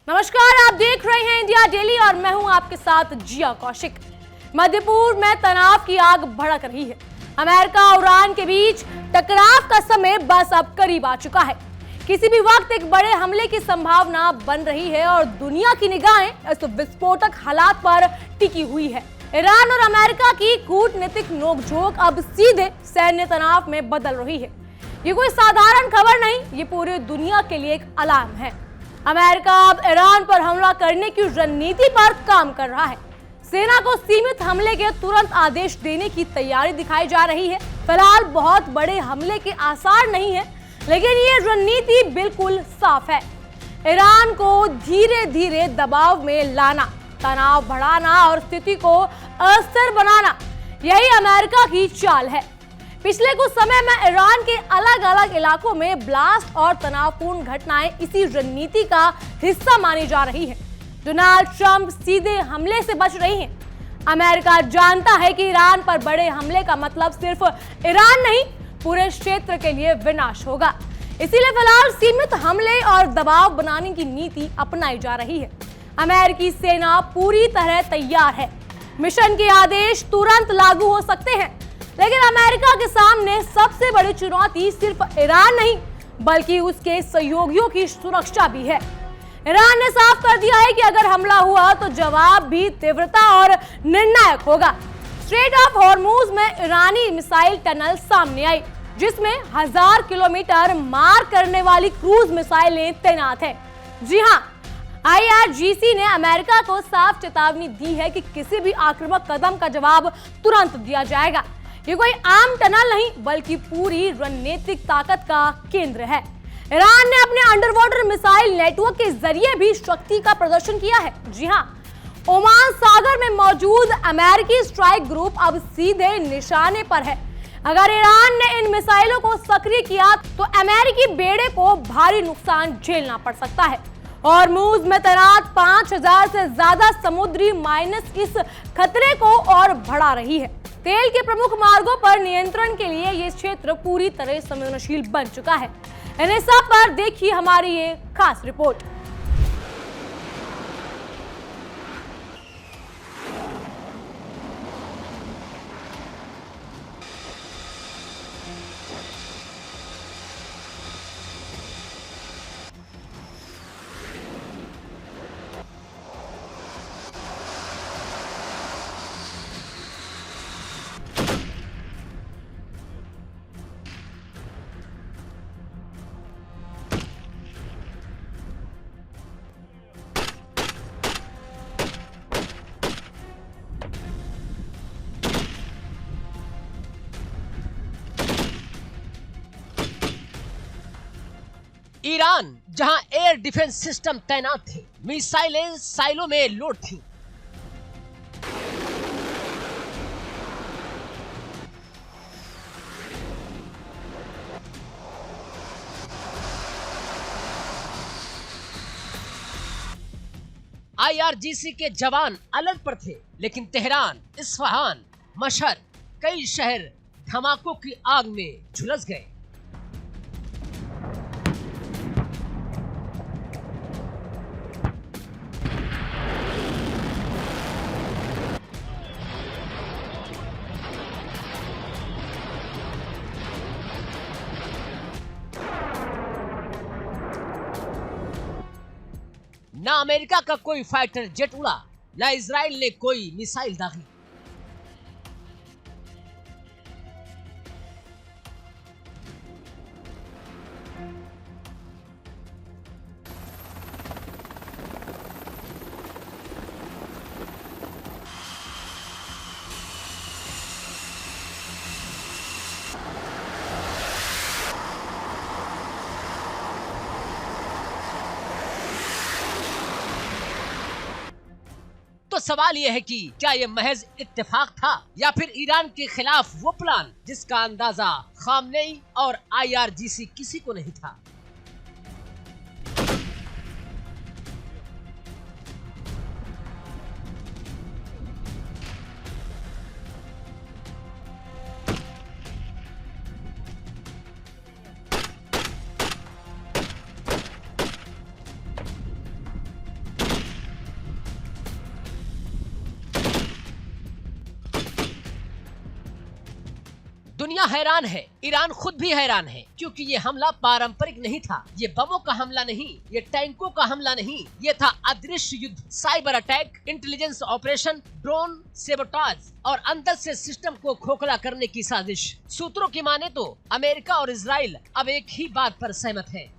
नमस्कार, आप देख रहे हैं इंडिया डेली और मैं हूं आपके साथ जिया कौशिक। मध्य पूर्व में तनाव की आग भड़क रही है। अमेरिका और ईरान के बीच टकराव का समय बस अब करीब आ चुका है। किसी भी वक्त एक बड़े हमले की संभावना बन रही है और दुनिया की निगाहें इस विस्फोटक हालात पर टिकी हुई है। ईरान और अमेरिका की कूटनीतिक नोकझोंक अब सीधे सैन्य तनाव में बदल रही है। ये कोई साधारण खबर नहीं, ये पूरी दुनिया के लिए एक अलार्म है। अमेरिका अब ईरान पर हमला करने की रणनीति पर काम कर रहा है। सेना को सीमित हमले के तुरंत आदेश देने की तैयारी दिखाई जा रही है। फिलहाल बहुत बड़े हमले के आसार नहीं है, लेकिन ये रणनीति बिल्कुल साफ है। ईरान को धीरे धीरे दबाव में लाना, तनाव बढ़ाना और स्थिति को अस्थिर बनाना, यही अमेरिका की चाल है। पिछले कुछ समय में ईरान के अलग अलग इलाकों में ब्लास्ट और तनावपूर्ण घटनाएं इसी रणनीति का हिस्सा मानी जा रही हैं। डोनाल्ड ट्रंप सीधे हमले से बच रही हैं। अमेरिका जानता है कि ईरान पर बड़े हमले का मतलब सिर्फ ईरान नहीं, पूरे क्षेत्र के लिए विनाश होगा। इसीलिए फिलहाल सीमित हमले और दबाव बनाने की नीति अपनाई जा रही है। अमेरिकी सेना पूरी तरह तैयार है। मिशन के आदेश तुरंत लागू हो सकते हैं, लेकिन अमेरिका के सामने सबसे बड़ी चुनौती सिर्फ ईरान नहीं, बल्कि उसके सहयोगियों की सुरक्षा भी है। ईरान ने साफ कर दिया है कि अगर हमला हुआ तो जवाब भी तीव्रता और निर्णायक होगा। स्ट्रेट ऑफ हॉर्मुज में ईरानी मिसाइल टनल सामने आई, जिसमें 1000 किलोमीटर मार करने वाली क्रूज मिसाइलें तैनात हैं। जी हां, IRGC ने अमेरिका को साफ चेतावनी दी है कि किसी भी आक्रामक कदम का जवाब तुरंत दिया जाएगा। ये कोई आम टनल नहीं, बल्कि पूरी रणनीतिक ताकत का केंद्र है। ईरान ने अपने अंडर वाटर मिसाइल नेटवर्क के जरिए भी शक्ति का प्रदर्शन किया है। जी हां, ओमान सागर में मौजूद अमेरिकी स्ट्राइक ग्रुप अब सीधे निशाने पर है। अगर ईरान ने इन मिसाइलों को सक्रिय किया तो अमेरिकी बेड़े को भारी नुकसान झेलना पड़ सकता है। हॉर्मुज में तैनात 5000 से ज्यादा समुद्री माइनस इस खतरे को और बढ़ा रही है। तेल के प्रमुख मार्गों पर नियंत्रण के लिए ये क्षेत्र पूरी तरह संवेदनशील बन चुका है। इन्हें सब पर देखिए हमारी ये खास रिपोर्ट। ईरान जहां एयर डिफेंस सिस्टम तैनात थे, मिसाइलें साइलों में लोड थी। IRGC के जवान अलर्ट पर थे, लेकिन तेहरान, इस्फहान, मशहद, कई शहर धमाकों की आग में झुलस गए। ना अमेरिका का कोई फाइटर जेट उड़ा, ना इजराइल ने कोई मिसाइल दागी। तो सवाल यह है कि क्या यह महज इत्तेफाक था या फिर ईरान के खिलाफ वो प्लान जिसका अंदाजा खामनेई और IRGC किसी को नहीं था। दुनिया हैरान है, ईरान खुद भी हैरान है, क्योंकि ये हमला पारंपरिक नहीं था। ये बमों का हमला नहीं, ये टैंकों का हमला नहीं, ये था अदृश्य युद्ध, cyber attack, intelligence operation, drone sabotage और अंदर से सिस्टम को खोखला करने की साजिश। सूत्रों की माने तो अमेरिका और इजराइल अब एक ही बात पर सहमत हैं।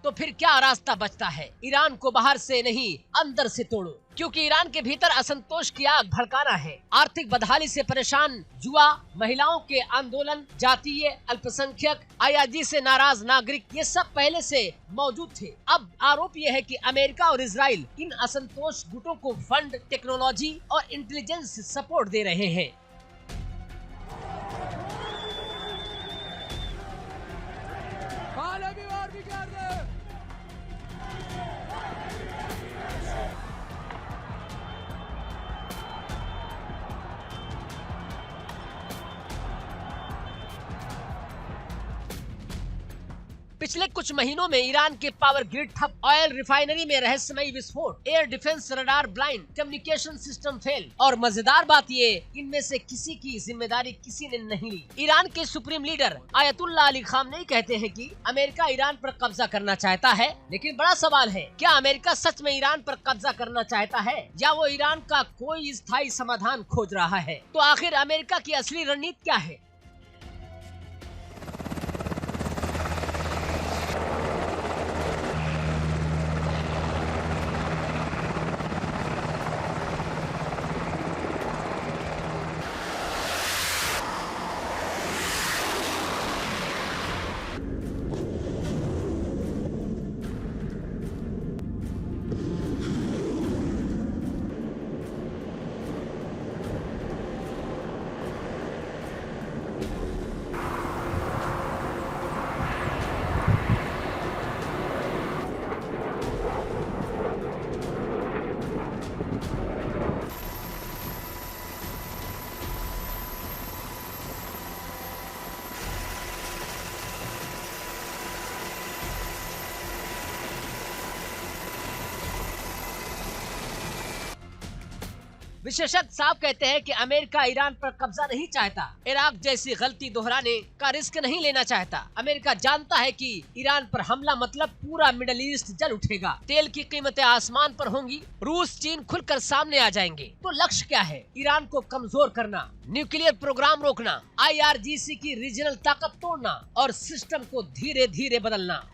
तो फिर क्या रास्ता बचता है? ईरान को बाहर से नहीं, अंदर से तोड़ो, क्योंकि ईरान के भीतर असंतोष की आग भड़काना है। आर्थिक बदहाली से परेशान युवा, महिलाओं के आंदोलन, जातीय अल्पसंख्यक, आईआरजी से नाराज नागरिक, ये सब पहले से मौजूद थे। अब आरोप ये है कि अमेरिका और इजराइल इन असंतोष गुटों को फंड, टेक्नोलॉजी और इंटेलिजेंस सपोर्ट दे रहे हैं। पिछले कुछ महीनों में ईरान के पावर ग्रिड ठप, ऑयल रिफाइनरी में रहस्यमयी विस्फोट, air defence radar blind, communication system fail और मजेदार बात ये, इनमें से किसी की जिम्मेदारी किसी ने नहीं ली। ईरान के supreme leader Ayatollah Ali Khamenei कहते हैं कि अमेरिका ईरान पर कब्जा करना चाहता है, लेकिन बड़ा सवाल है, क्या अमेरिका सच में ईरान पर कब्जा करना चाहता है या वो ईरान का कोई स्थायी समाधान खोज रहा है? तो आखिर अमेरिका की असली रणनीति क्या है? विशेषज्ञ साफ कहते हैं कि अमेरिका ईरान पर कब्जा नहीं चाहता, इराक जैसी गलती दोहराने का रिस्क नहीं लेना चाहता। अमेरिका जानता है कि ईरान पर हमला मतलब पूरा मिडल ईस्ट जल उठेगा, तेल की कीमतें आसमान पर होंगी, रूस चीन खुलकर सामने आ जाएंगे। तो लक्ष्य क्या है? ईरान को कमजोर करना, न्यूक्लियर प्रोग्राम रोकना, IRGC की रीजनल ताकत तोड़ना और सिस्टम को धीरे धीरे बदलना।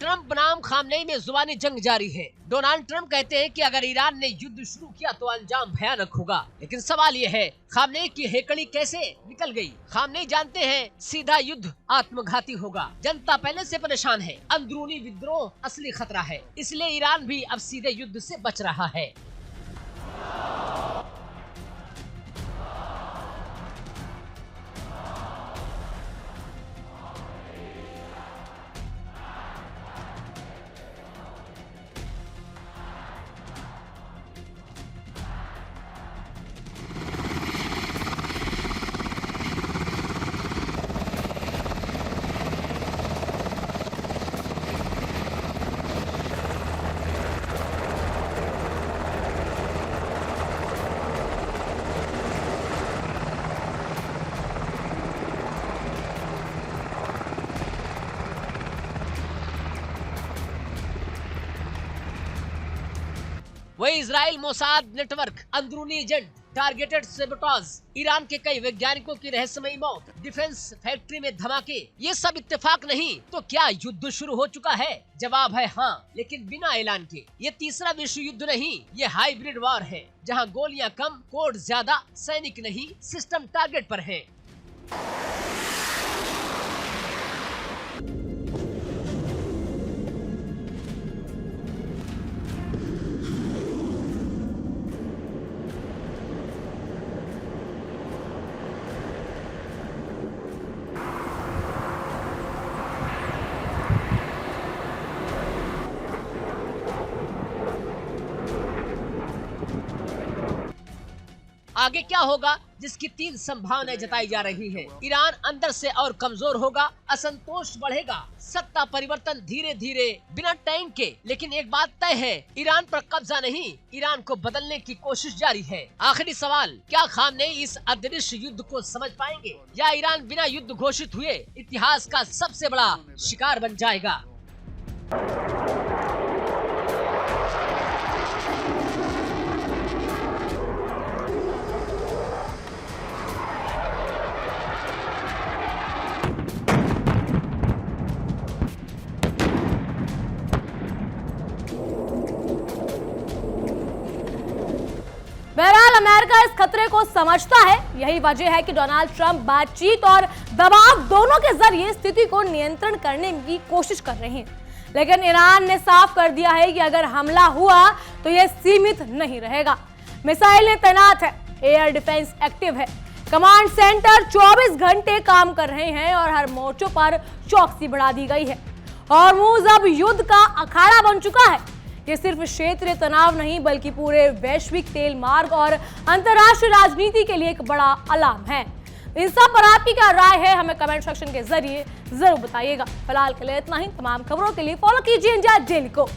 ट्रंप बनाम खामनेई में जुबानी जंग जारी है। डोनाल्ड ट्रंप कहते हैं कि अगर ईरान ने युद्ध शुरू किया तो अंजाम भयानक होगा, लेकिन सवाल ये है, खामनेई की हेकड़ी कैसे निकल गई? खामनेई जानते हैं सीधा युद्ध आत्मघाती होगा। जनता पहले से परेशान है, अंदरूनी विद्रोह असली खतरा है, इसलिए ईरान भी अब सीधे युद्ध से बच रहा है। वही इजराइल मोसाद नेटवर्क, अंदरूनी एजेंट, टारगेटेड सेबोटाज, ईरान के कई वैज्ञानिकों की रहस्यमयी मौत, डिफेंस फैक्ट्री में धमाके, ये सब इत्तेफाक नहीं तो क्या युद्ध शुरू हो चुका है? जवाब है हाँ, लेकिन बिना ऐलान के। ये तीसरा विश्व युद्ध नहीं, ये हाइब्रिड वॉर है, जहाँ गोलियां कम, कोड ज्यादा, सैनिक नहीं, सिस्टम टारगेट पर है। आगे क्या होगा, जिसकी 3 संभावनाएं जताई जा रही हैं। ईरान अंदर से और कमजोर होगा, असंतोष बढ़ेगा, सत्ता परिवर्तन धीरे धीरे बिना टाइम के। लेकिन एक बात तय है, ईरान पर कब्जा नहीं, ईरान को बदलने की कोशिश जारी है। आखिरी सवाल, क्या खामनेई इस अदृश्य युद्ध को समझ पाएंगे या ईरान बिना युद्ध घोषित हुए इतिहास का सबसे बड़ा शिकार बन जाएगा? बहरहाल अमेरिका इस खतरे को समझता है। यही वजह है कि डोनाल्ड ट्रंप बातचीत और दबाव दोनों के जरिए स्थिति को नियंत्रण करने की कोशिश कर रहे हैं। लेकिन ईरान ने साफ कर दिया है कि अगर हमला हुआ तो यह सीमित नहीं रहेगा। मिसाइलें तैनात है, एयर डिफेंस एक्टिव है, कमांड सेंटर 24 घंटे काम कर रहे हैं और हर मोर्चों पर चौकसी बढ़ा दी गई है। हॉर्मुज़ अब युद्ध का अखाड़ा बन चुका है। ये सिर्फ क्षेत्रीय तनाव नहीं बल्कि पूरे वैश्विक तेल मार्ग और अंतर्राष्ट्रीय राजनीति के लिए एक बड़ा अलार्म है। इन सब पर आपकी क्या राय है, हमें कमेंट सेक्शन के जरिए जरूर बताइएगा। फिलहाल के लिए इतना ही। तमाम खबरों के लिए फॉलो कीजिए इंडिया डेली को।